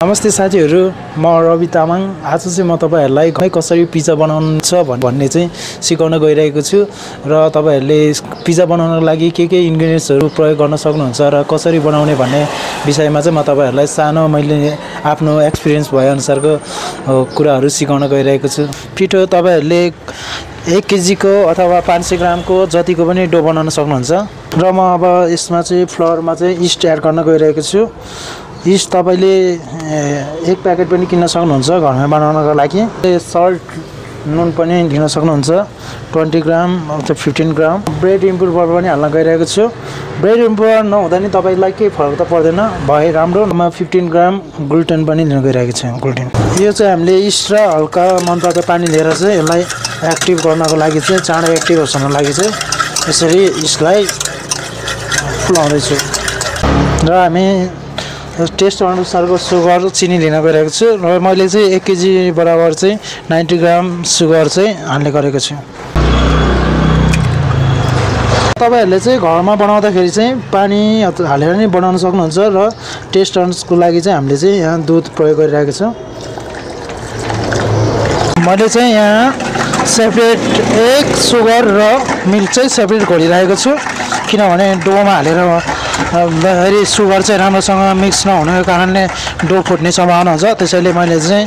नमस्ते साथीहरु, म रवि तामाङ। आज चाहिँ म तपाईहरुलाई कसरी पिज्जा बनाउनु छ भन्ने चाहिँ सिकाउन गइरहेको छु र तपाईहरुले पिज्जा बनाउनको लागि के इन्ग्रेडिएन्ट्सहरु प्रयोग गर्न सक्नुहुन्छ र कसरी बनाउने भन्ने विषयमा चाहिँ म तपाईहरुलाई सानो मैले आफ्नो एक्सपिरियन्स भए अनुसारको कुराहरु सिकाउन गइरहेको छु। पिठो तपाईहरुले 1 केजी को अथवा 500 ग्राम को जतिको पनि डो बनाउन सक्नुहुन्छ र म अब यसमा चाहिँ फ्लोरमा चाहिँ यीस्ट एड गर्न गइरहेको छु। यीस्ट तपाईले 1 प्याकेट पनि किन्न सक्नुहुन्छ घरमा बनाउनको लागि। सल्ट नुन पनि लिन सक्नुहुन्छ 20 ग्राम अथवा 15 ग्राम। ब्रेड इम्प्रुभर पनि हाल्न गइरहेको छु। ब्रेड इम्प्रुभर नहुँदा नि तपाईलाई केही फरक त पर्दैन, भए राम्रो। म 15 ग्राम ग्लुटेन पनि लिन गइरहेको छु। ग्लुटेन यो चाहिँ हामीले यीस्ट र हल्का मनतातो पानी लिएर चाहिँ यसलाई एक्टिभ गर्नको लागि चाहिँ चाँडो एक्टिभ होस् भन्नको लागि चाहिँ यसरी यीस्टलाई फुलाउँदै छु र हामी टेस्ट अनुसारको सुगर चिनी लिन गइरहेको छु र मैले चाहिँ 1 केजी बराबर चाहिँ 90 ग्राम सुगर चाहिँ हाल्ने गरेको छु। तपाईहरुले चाहिँ घरमा बनाउँदाखेरि चाहिँ पानी हालेर नि बनाउन सक्नुहुन्छ र टेस्ट अनुसारको लागि चाहिँ हामीले चाहिँ यहाँ दुध प्रयोग गरिरहेको छु। मैले चाहिँ यहाँ सेपरेट एक सुगर र मिल्क चाहिँ सेपरेट घोलिरहेको छु किनभने डोमा हालेर फेरि सुगर चाहिँ राम्रोसँग मिक्स नहुनुको कारणले डो फुट्ने सम्भावना हुन्छ। त्यसैले मैले चाहिँ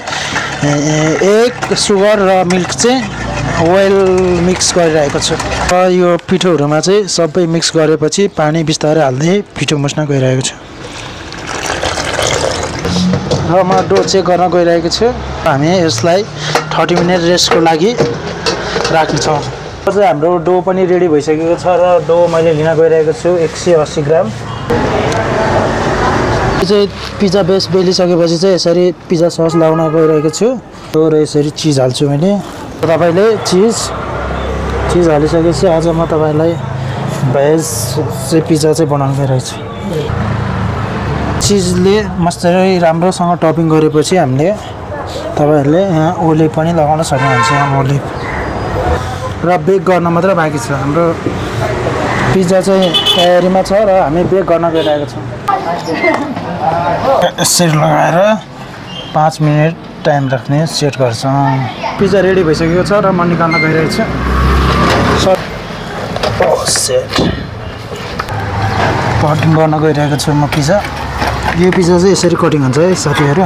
एक सुगर र मिल्क चाहिँ वेल मिक्स गरिरहेको छु र यो पिठोहरुमा चाहिँ सबै मिक्स गरेपछि पानी बिस्तारै हाल्दै पिठो मुस्न गइरहेको छु र म डो चेक गर्न गइरहेको छु। हामी यसलाई 30 मिनेट रेस्टको लागि राख्छौँ। चाहिँ हाम्रो डो पनि रेडी भइसकेको छ र डो मैले लिन गइरहेको छु 180 ग्राम। चाहिँ पिज्जा बेस बेलिसकेपछि चाहिँ यसरी पिज्जा सस लाउन गइरहेको छु र यसरी चीज हाल्छु मैले। तपाईले चीज हालिसकेपछि आज म तपाईलाई भेज चाहिँ पिज्जा चाहिँ बनाउन गइरहेको छु। चीजले मस्तै राम्रोसँग टपिङ गरेपछि हामीले तपाईहरुले यहाँ ओलिभ पनि लगाउन सक्नुहुन्छ। ओलिभ र बेक गर्न मात्र बाँकी छ। हाम्रो पिज्जा चाहिँ तयारीमा छ र हामी बेक गर्न गइरहेको छौँ। यसरी लगाएर 5 मिनेट टाइम राख्ने सेट गर्छौँ। पिज्जा रेडी भइसकेको छ र म निकाल्न गइरहेको छु। सेट कटिङ गर्न गइरहेको छु म पिज्जा। यो पिज्जा चाहिँ यसरी कटिङ हुन्छ है साथीहरु।